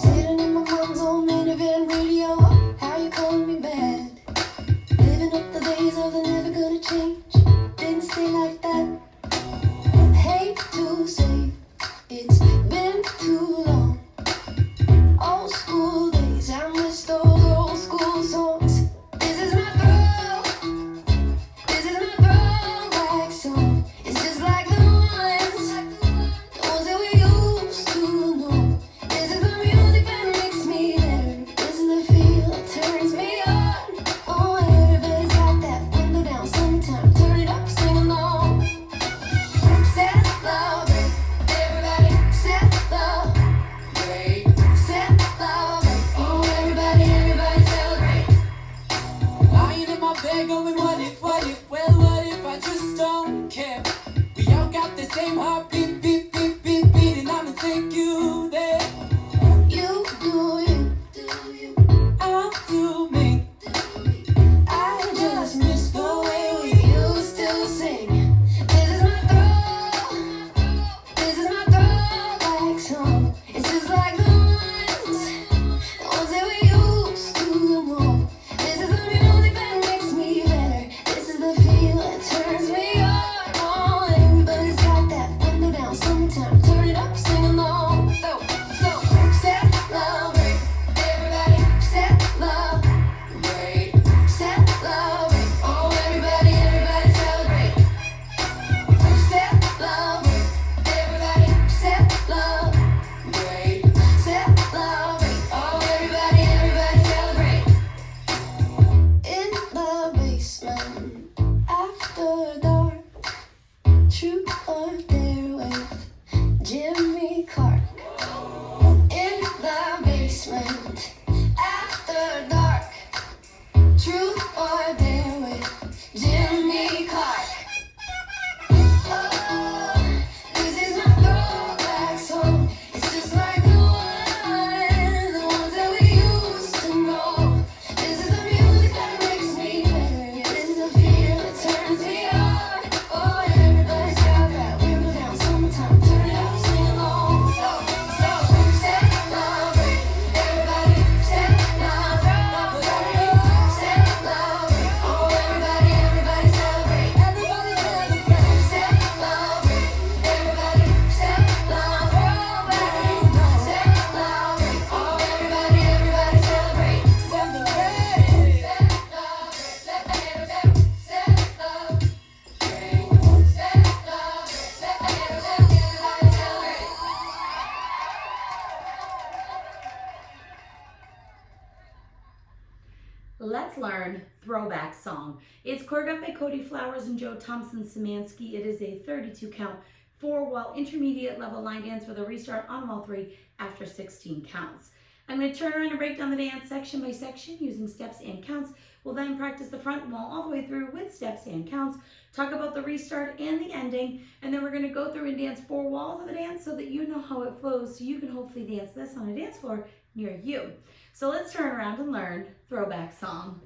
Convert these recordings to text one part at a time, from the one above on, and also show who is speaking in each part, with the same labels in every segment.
Speaker 1: Sitting in my mom's old minivan radio. How you calling me bad? Living up the days of the never gonna change. Didn't stay like that. Hate to say it's been too long. Old school days, I miss those old school songs. This is my throwback song. It's just like the ones that we used to know. This is the music that makes me better. This is the feel that turns me on. Oh, everybody's got that window down. Summertime, turn it up, sing along. Celebrate, everybody, celebrate, celebrate. Oh, everybody celebrate.
Speaker 2: Lying in my bed going, what if, well, what if I just don't care? We all got the same heartbeat, beat, beat, beat, beat, and I'ma take you there.
Speaker 1: You do you,
Speaker 2: I'll do me.
Speaker 1: I just miss the way we used to sing. This is my throwback song. It's just like the ones that we used to know. This is the music that makes me better. This is the feel that turns me on. Oh, everybody's got that window down. Summertime, turn it up, sing along. So celebrate, everybody, celebrate, celebrate. Oh, everybody celebrate. Celebrate, everybody, celebrate, celebrate. Oh, everybody celebrate. In the basement, after dark, truth or dare with Jimmy Clark. In the basement, after dark, truth or dare with Jimmy Clark. Oh, this is my throwback song. It's just like the ones that we used to know. This is the music that makes me better. This is the feel that turns me on. Oh, everybody's got that window down. Summertime, turn it up, sing along. So celebrate, everybody, celebrate, celebrate. Oh, everybody celebrate.
Speaker 2: Everybody celebrate.
Speaker 1: Celebrate, everybody, celebrate, oh, everybody celebrate.
Speaker 3: Let's learn Throwback Song. It's choreographed by Cody and Thompson, Szymanski. It is a 32 count, 4-wall intermediate level line dance with a restart on wall 3 after 16 counts. I'm going to turn around and break down the dance section by section using steps and counts. We'll then practice the front wall all the way through with steps and counts, talk about the restart and the ending, and then we're going to go through and dance 4 walls of the dance so that you know how it flows, so you can hopefully dance this on a dance floor near you. So let's turn around and learn Throwback Song.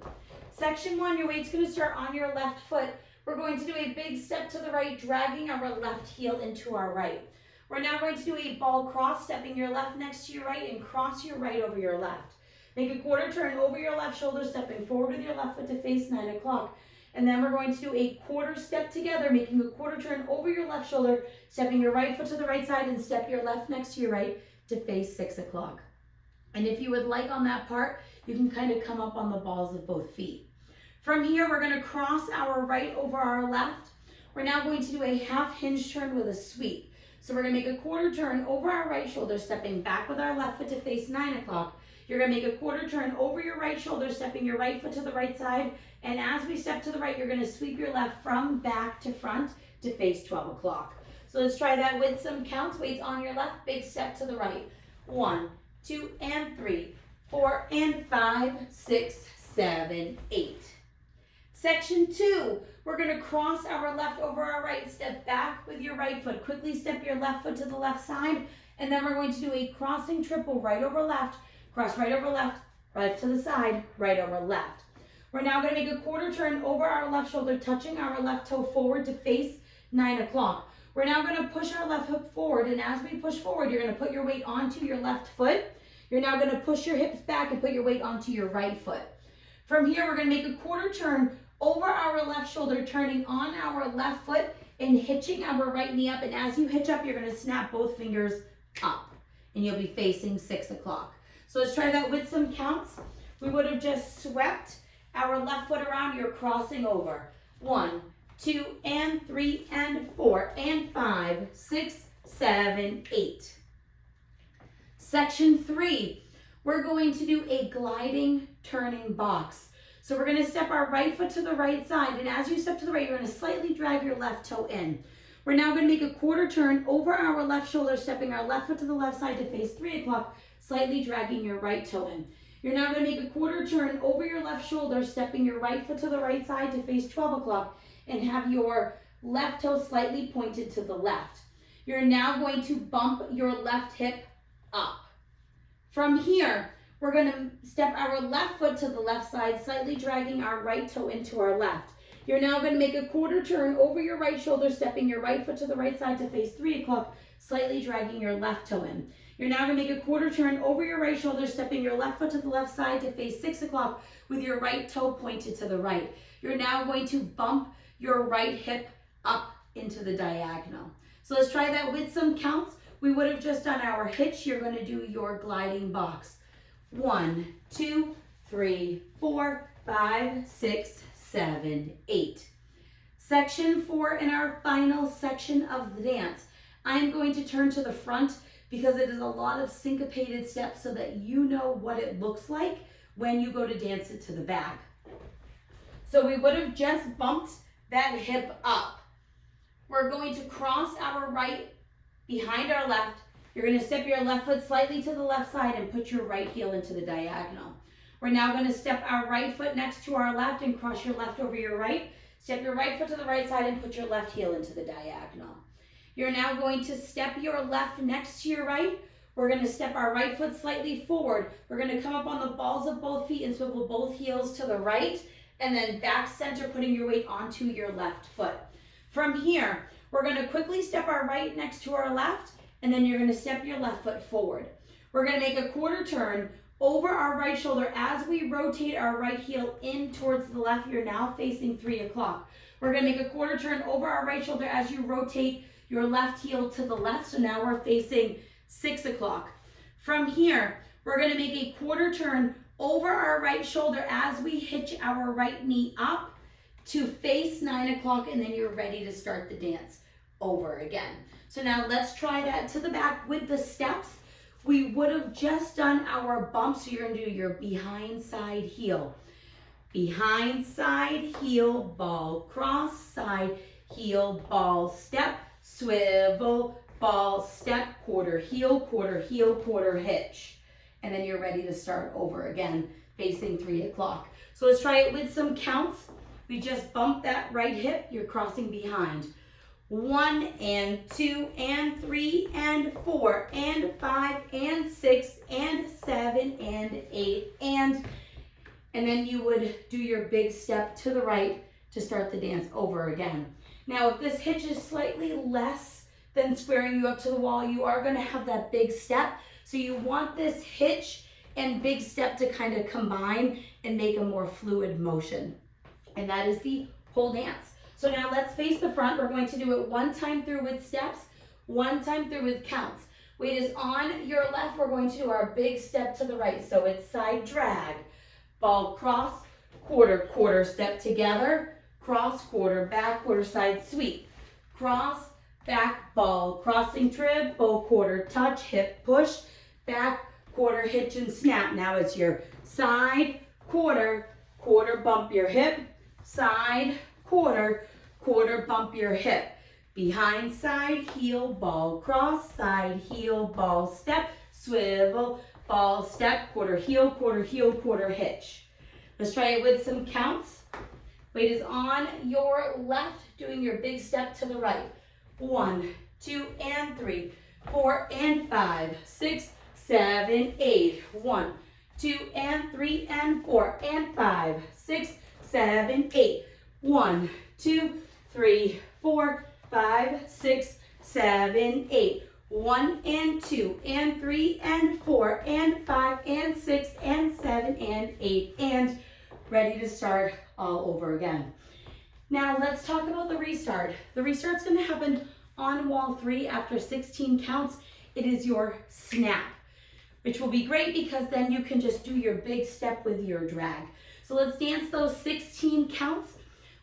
Speaker 3: Section 1, your weight's going to start on your left foot. We're going to do a big step to the right, dragging our left heel into our right. We're now going to do a ball cross, stepping your left next to your right and cross your right over your left. Make a quarter turn over your left shoulder, stepping forward with your left foot to face 9 o'clock. And then we're going to do a quarter step together, making a quarter turn over your left shoulder, stepping your right foot to the right side and step your left next to your right to face 6 o'clock. And if you would like on that part, you can kind of come up on the balls of both feet. From here, we're going to cross our right over our left. We're now going to do a half hinge turn with a sweep. So we're going to make a quarter turn over our right shoulder, stepping back with our left foot to face 9 o'clock. You're going to make a quarter turn over your right shoulder, stepping your right foot to the right side. And as we step to the right, you're going to sweep your left from back to front to face 12 o'clock. So let's try that with some counts. Weights on your left, big step to the right. 1, 2, and 3, 4, and 5, 6, 7, 8. Section 2, we're going to cross our left over our right, step back with your right foot. Quickly step your left foot to the left side, and then we're going to do a crossing triple, right over left, cross right over left, right to the side, right over left. We're now going to make a quarter turn over our left shoulder, touching our left toe forward to face 9 o'clock. We're now going to push our left hip forward, and as we push forward, you're going to put your weight onto your left foot. You're now going to push your hips back and put your weight onto your right foot. From here, we're going to make a quarter turn over our left shoulder, turning on our left foot and hitching our right knee up. And as you hitch up, you're going to snap both fingers up and you'll be facing 6 o'clock. So let's try that with some counts. We would have just swept our left foot around. You're crossing over. 1, 2, and 3, and 4, and 5, 6, 7, 8. Section 3, we're going to do a gliding turning box. So we're going to step our right foot to the right side, and as you step to the right, you're going to slightly drag your left toe in. We're now going to make a quarter turn over our left shoulder, stepping our left foot to the left side to face 3 o'clock, slightly dragging your right toe in. You're now going to make a quarter turn over your left shoulder, stepping your right foot to the right side to face 12 o'clock, and have your left toe slightly pointed to the left. You're now going to bump your left hip up. From here, we're going to step our left foot to the left side, slightly dragging our right toe into our left. You're now going to make a quarter turn over your right shoulder, stepping your right foot to the right side to face 3 o'clock, slightly dragging your left toe in. You're now going to make a quarter turn over your right shoulder, stepping your left foot to the left side to face 6 o'clock with your right toe pointed to the right. You're now going to bump your right hip up into the diagonal. So let's try that with some counts. We would have just done our hitch. You're going to do your gliding box. 1, 2, 3, 4, 5, 6, 7, 8. Section 4 in our final section of the dance. I'm going to turn to the front because it is a lot of syncopated steps so that you know what it looks like when you go to dance it to the back. So we would have just bumped that hip up. We're going to cross our right behind our left. You're going to step your left foot slightly to the left side and put your right heel into the diagonal. We're now going to step our right foot next to our left and cross your left over your right. Step your right foot to the right side and put your left heel into the diagonal. You're now going to step your left next to your right. We're going to step our right foot slightly forward. We're going to come up on the balls of both feet and swivel both heels to the right, and then back center, putting your weight onto your left foot. From here, we're going to quickly step our right next to our left, and then you're going to step your left foot forward. We're going to make a quarter turn over our right shoulder as we rotate our right heel in towards the left. You're now facing 3 o'clock. We're going to make a quarter turn over our right shoulder as you rotate your left heel to the left. So now we're facing 6 o'clock. From here, we're going to make a quarter turn over our right shoulder as we hitch our right knee up to face 9 o'clock, and then you're ready to start the dance over again. So now let's try that to the back with the steps. We would have just done our bump, so you're going to do your behind side heel. Behind side heel, ball, cross, side heel, ball, step, swivel, ball, step, quarter heel, quarter hitch. And then you're ready to start over again, facing 3 o'clock. So let's try it with some counts. We just bump that right hip, you're crossing behind. 1 and 2 and 3 and 4 and 5 and 6 and 7 and 8 and then you would do your big step to the right to start the dance over again. Now, if this hitch is slightly less than squaring you up to the wall, you are going to have that big step. So you want this hitch and big step to kind of combine and make a more fluid motion. And that is the whole dance. So now let's face the front. We're going to do it one time through with steps, one time through with counts. Weight is on your left. We're going to do our big step to the right. So it's side drag, ball cross, quarter step together, cross, quarter back, quarter side sweep, cross, back, ball, crossing trip, bow, quarter touch, hip push, back, quarter hitch and snap. Now it's your side, quarter bump your hip, side, quarter bump your hip, behind side heel, ball cross, side heel, ball step, swivel, ball step, quarter heel, quarter hitch. Let's try it with some counts. Weight is on your left, doing your big step to the right. 1, 2, and 3, 4, and 5, 6, 7, 8. 1, 2, and 3, and 4, and 5, 6, 7, 8. 1, 2, 3, 4, 5, 6, 7, 8. 1 and 2 and 3 and 4 and 5 ready to start all over again. Now let's talk about the restart. The restart's gonna happen on wall 3 after 16 counts. It is your snap, which will be great because then you can just do your big step with your drag. So let's dance those 16 counts.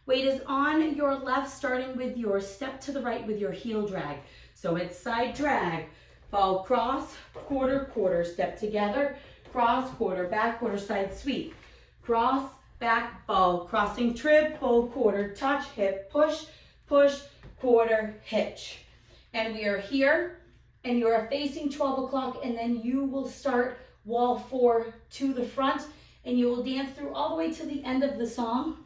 Speaker 3: Weight is on your left, starting with your step to the right with your heel drag. So it's side drag, ball cross, quarter, quarter, step together, cross, quarter, back, quarter, side sweep, cross, back, ball, crossing triple, quarter, touch, hip, push, push, quarter, hitch. And we are here, and you are facing 12 o'clock, and then you will start wall 4 to the front, and you will dance through all the way to the end of the song.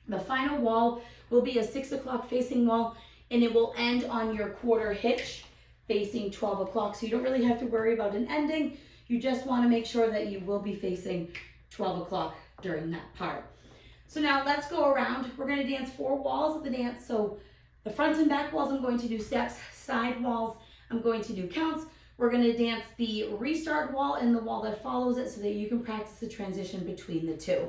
Speaker 3: The final wall will be a 6 o'clock facing wall, and it will end on your quarter hitch facing 12 o'clock. So you don't really have to worry about an ending. You just want to make sure that you will be facing 12 o'clock during that part. So now let's go around. We're going to dance 4 walls of the dance. So the front and back walls, I'm going to do steps. Side walls, I'm going to do counts. We're going to dance the restart wall and the wall that follows it so that you can practice the transition between the two.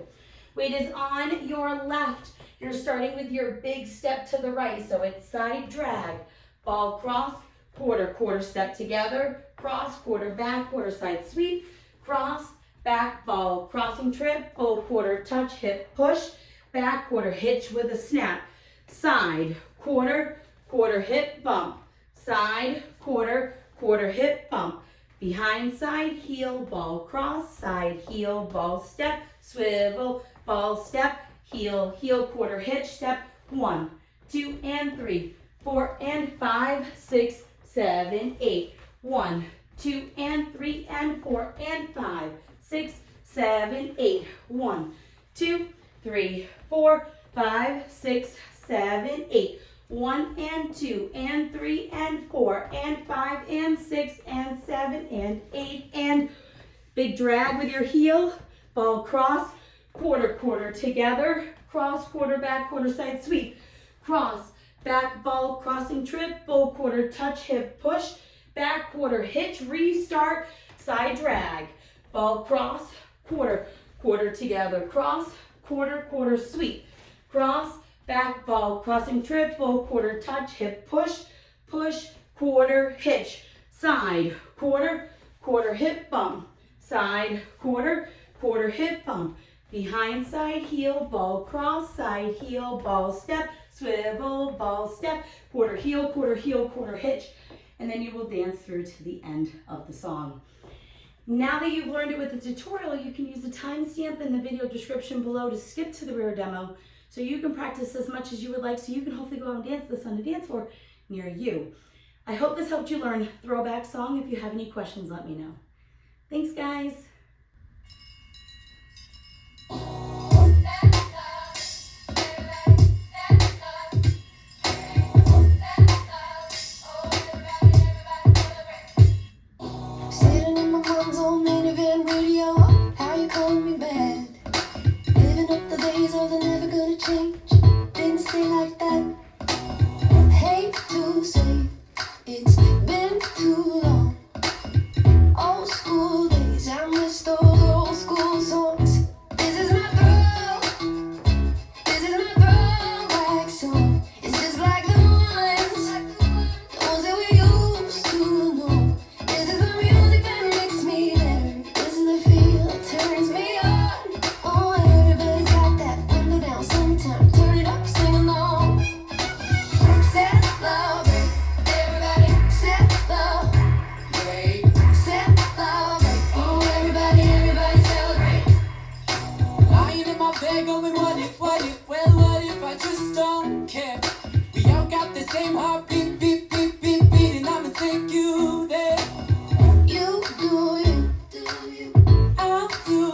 Speaker 3: Weight is on your left. You're starting with your big step to the right. So it's side drag, ball cross, quarter, quarter, step together, cross, quarter, back, quarter, side sweep, cross, back, ball, crossing triple, quarter, touch, hip, push, back, quarter, hitch with a snap, side, quarter, quarter, hip, bump, side, quarter, quarter, hip, bump, behind, side, heel, ball, cross, side, heel, ball, step, swivel, ball, step, heel, heel, quarter, hitch, step, 1, 2, and 3, 4, and 5, 6, 7, 8, 1, 2, and 3, and 4, and 5, 6, 7, 8, 1, 2, 3, 4, 5, 6, 7, 8, 1, and 2, and 3, and 4, and 5, and 6, and 7, and 8, and big drag with your heel, ball cross, quarter, quarter together, cross, quarter, back, quarter, side sweep, cross, back, ball, crossing triple, quarter, touch, hip, push, back, quarter, hitch, restart, side drag, ball, cross, quarter, quarter together, cross, quarter, quarter, sweep, cross, back, ball, crossing triple, quarter, touch, hip, push, push, quarter, hitch, side, quarter, quarter, hip, bump, side, quarter, quarter, hip, bump, behind, side, heel, ball, cross, side, heel, ball, step, swivel, ball, step, quarter, heel, quarter, hitch, and then you will dance through to the end of the song. Now that you've learned it with the tutorial, you can use the timestamp in the video description below to skip to the rear demo so you can practice as much as you would like so you can hopefully go out and dance this on a dance floor near you. I hope this helped you learn Throwback song. If you have any questions, let me know. Thanks, guys.
Speaker 1: Sitting in my mom's old minivan radio, how you calling me bad? Living up the days of the never gonna change. Didn't stay like that. Hate to say it's been too long. Old school days, I miss those old school songs. This is my throwback song. It's just like the ones that we used to know. This is the music that makes me better. This is the feel that turns me on. Oh, everybody's got that window down sometime. Turn it up, sing along. Celebrate, everybody, celebrate. Celebrate, oh, everybody celebrate.
Speaker 2: Lying in my bed going, what if, well, what if I just don't care? We all got the same heartbeat, beat, beat, beat, beat, and I'ma take you there.
Speaker 1: You do you,
Speaker 2: I'll do